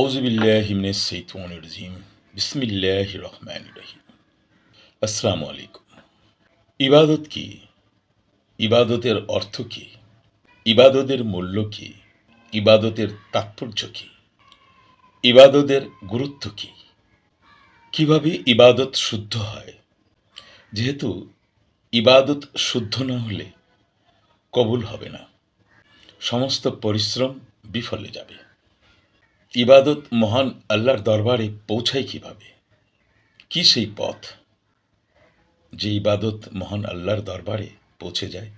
আউযুবিল্লাহি মিনাশ শাইতানির রাজিম। বিসমিল্লাহির রহমানির রহিম। আসসালামু আলাইকুম। ইবাদত কি? ইবাদতের অর্থ কি? ইবাদতের মূল্য কি? ইবাদতের তাৎপর্য কি? ইবাদতের গুরুত্ব কি? কিভাবে ইবাদত শুদ্ধ হয়? যেহেতু ইবাদত শুদ্ধ না হলে কবুল হবে না। সমস্ত পরিশ্রম বিফলে যাবে। ইবাদত মহান আল্লাহর দরবারে পৌঁছায় কিভাবে? কি সেই পথ যে ইবাদত মহান আল্লাহর দরবারে পৌঁছে যায়?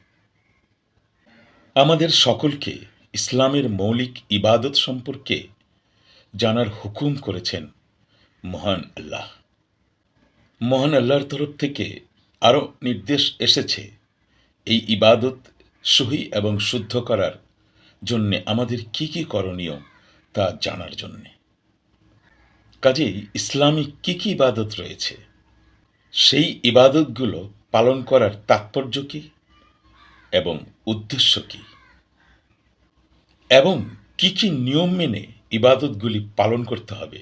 আমাদের সকলকে ইসলামের মৌলিক ইবাদত সম্পর্কে জানার হুকুম করেছেন মহান আল্লাহ। মহান আল্লাহর তরফ থেকে আরও নির্দেশ এসেছে এই ইবাদত সহি এবং শুদ্ধ করার জন্যে আমাদের কি কি করণীয় তা জানার জন্যে। কাজেই ইসলামী কি কি ইবাদত রয়েছে, সেই ইবাদতগুলো পালন করার তাৎপর্য কি এবং উদ্দেশ্য কি, এবং কি কি নিয়ম মেনে ইবাদতগুলি পালন করতে হবে,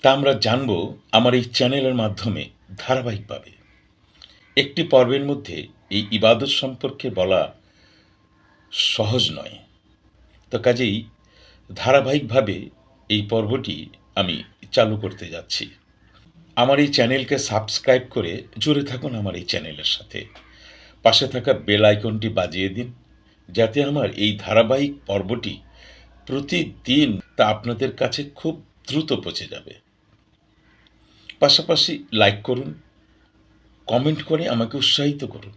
তা আমরা জানব আমার এই চ্যানেলের মাধ্যমে ধারাবাহিকভাবে। একটি পর্বের মধ্যে এই ইবাদত সম্পর্কে বলা সহজ নয়, তো কাজেই ধারাবাহিকভাবে এই পর্বটি আমি চালু করতে যাচ্ছি। আমার এই চ্যানেলকে সাবস্ক্রাইব করে জুড়ে থাকুন আমার এই চ্যানেলের সাথে। পাশে থাকা বেল আইকনটি বাজিয়ে দিন, যাতে আমার এই ধারাবাহিক পর্বটি প্রতিদিন তা আপনাদের কাছে খুব দ্রুত পৌঁছে যাবে। পাশাপাশি লাইক করুন, কমেন্ট করে আমাকে উৎসাহিত করুন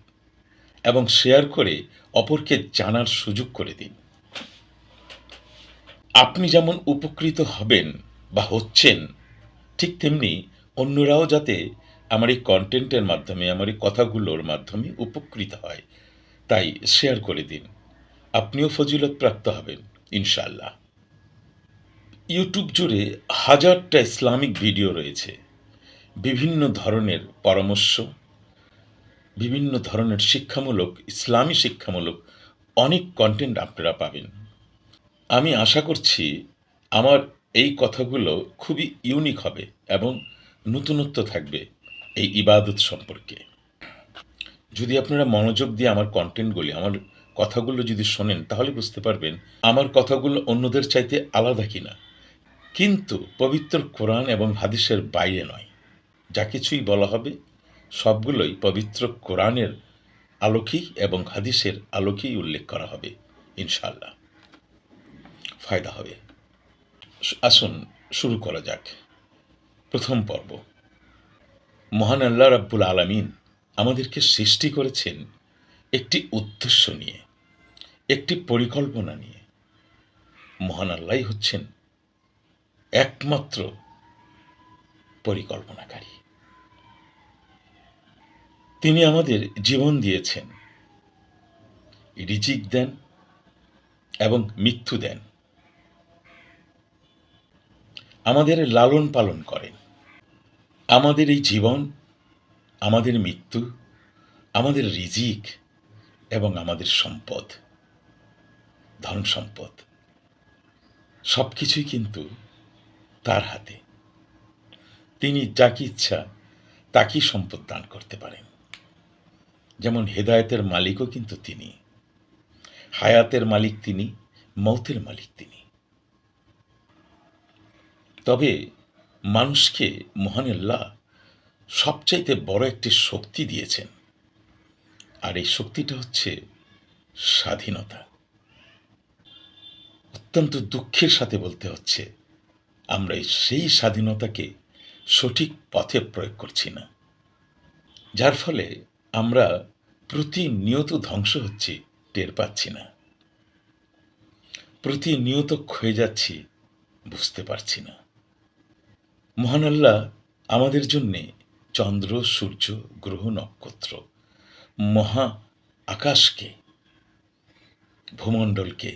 এবং শেয়ার করে অপরকে জানার সুযোগ করে দিন। আপনি যেমন উপকৃত হবেন বা হচ্ছেন, ঠিক তেমনি অন্যরাও যাতে আমার এই কন্টেন্টের মাধ্যমে, আমার এই কথাগুলোর মাধ্যমে উপকৃত হয়, তাই শেয়ার করে দিন। আপনিও ফজিলত প্রাপ্ত হবেন ইনশাআল্লাহ। ইউটিউব জুড়ে হাজারটা ইসলামিক ভিডিও রয়েছে। বিভিন্ন ধরনের পরামর্শ, বিভিন্ন ধরনের শিক্ষামূলক, ইসলামী শিক্ষামূলক অনেক কন্টেন্ট আপনারা পাবেন। আমি আশা করছি আমার এই কথাগুলো খুবই ইউনিক হবে এবং নতুনত্ব থাকবে এই ইবাদত সম্পর্কে। যদি আপনারা মনোযোগ দিয়ে আমার কন্টেন্টগুলি, আমার কথাগুলো যদি শোনেন, তাহলে বুঝতে পারবেন আমার কথাগুলো অন্যদের চাইতে আলাদা কিনা। কিন্তু পবিত্র কোরআন এবং হাদিসের বাইরে নয়। যা কিছুই বলা হবে সবগুলোই পবিত্র কোরআনের আলোকেই এবং হাদিসের আলোকেই উল্লেখ করা হবে ইনশাআল্লাহ। ফায়দা হবে। আসুন শুরু করা যাক। প্রথম পর্ব। মহান আল্লাহ রাব্বুল আলামিন আমাদেরকে সৃষ্টি করেছেন একটি উদ্দেশ্য নিয়ে, একটি পরিকল্পনা নিয়ে। মহান আল্লাহই হচ্ছেন একমাত্র পরিকল্পনাকারী। তিনি আমাদের জীবন দিয়েছেন, রিজিক দেন এবং মৃত্যু দেন। আমাদের লালন পালন করেন। আমাদের এই জীবন, আমাদের মৃত্যু, আমাদের রিজিক এবং আমাদের সম্পদ, ধন সম্পদ, সব কিছুই কিন্তু তার হাতে। তিনি যাকে ইচ্ছা তাকেই সম্পদ দান করতে পারেন। যেমন হেদায়েতের মালিকও কিন্তু তিনি, হায়াতের মালিক তিনি, মৌতের মালিক তিনি। তবে মানুষকে মহান আল্লাহ সবচাইতে বড় একটি শক্তি দিয়েছেন, আর এই শক্তিটা হচ্ছে স্বাধীনতা। অত্যন্ত দুঃখের সাথে বলতে হচ্ছে, আমরা সেই স্বাধীনতাকে সঠিক পথে প্রয়োগ করছি না, যার ফলে আমরা প্রতিনিয়ত ধ্বংস হচ্ছি, টের পাচ্ছি না। প্রতিনিয়ত ক্ষয়ে যাচ্ছি, বুঝতে পারছি না। মহান আল্লাহ আমাদের জন্যে চন্দ্র, সূর্য, গ্রহ, নক্ষত্র, মহা আকাশকে, ভূমণ্ডলকে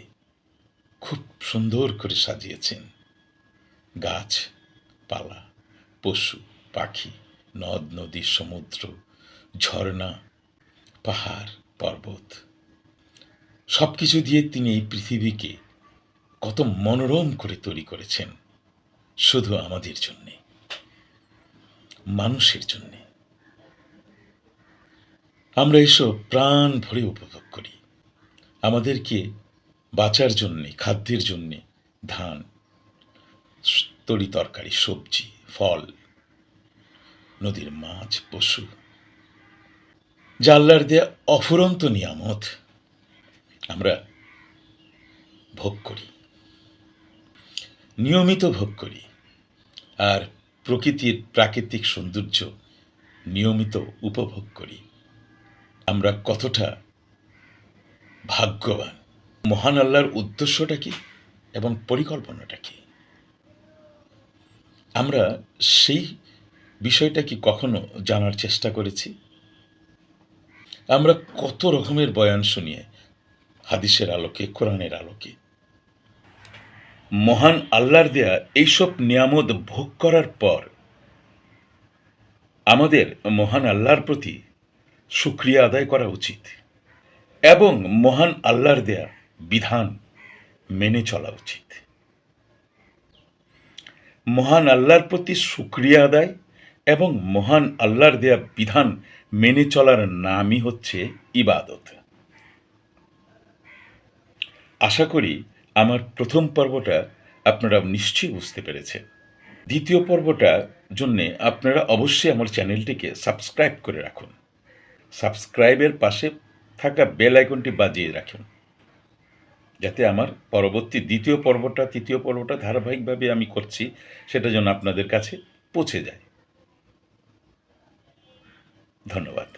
খুব সুন্দর করে সাজিয়েছেন। গাছ পালা, পশু পাখি, নদ নদী, সমুদ্র, ঝর্ণা, পাহাড় পর্বত, সবকিছু দিয়ে তিনি এই পৃথিবীকে কত মনোরম করে তৈরি করেছেন শুধু আমাদের জন্যে, মানুষের জন্যে। আমরা এসব প্রাণ ভরে উপভোগ করি। আমাদেরকে বাঁচার জন্যে, খাদ্যের জন্যে ধান, তরি তরকারি, সবজি, ফল, নদীর মাছ, পশু, যা আল্লাহর দেয়া অফুরন্ত নিয়ামত আমরা ভোগ করি, নিয়মিত ভোগ করি। আর প্রকৃতির প্রাকৃতিক সৌন্দর্য নিয়মিত উপভোগ করি। আমরা কতটা ভাগ্যবান! মহান আল্লাহর উদ্দেশ্যটা কি এবং পরিকল্পনাটা কি? আমরা সেই বিষয়টা কি কখনো জানার চেষ্টা করেছি? আমরা কত রকমের বয়ান শুনিয়ে, হাদিসের আলোকে, কোরআনের আলোকে। মহান আল্লাহর দেয়া এইসব নিয়ামত ভোগ করার পর আমাদের মহান আল্লাহর প্রতি শুকরিয়া আদায় করা উচিত এবং মহান আল্লাহর দেয়া বিধান মেনে চলা উচিত। মহান আল্লাহর প্রতি শুকরিয়া আদায় এবং মহান আল্লাহর দেয়া বিধান মেনে চলার নামই হচ্ছে ইবাদত। আশা করি আমার প্রথম পর্বটা আপনারা নিশ্চয়ই বুঝতে পেরেছেন। দ্বিতীয় পর্বটার জন্যে আপনারা অবশ্যই আমার চ্যানেলটিকে সাবস্ক্রাইব করে রাখুন। সাবস্ক্রাইবের পাশে থাকা বেল আইকনটি বাজিয়ে রাখুন, যাতে আমার পরবর্তী দ্বিতীয় পর্বটা, তৃতীয় পর্বটা ধারাবাহিকভাবে আমি করছি, সেটা যেন আপনাদের কাছে পৌঁছে যায়। ধন্যবাদ।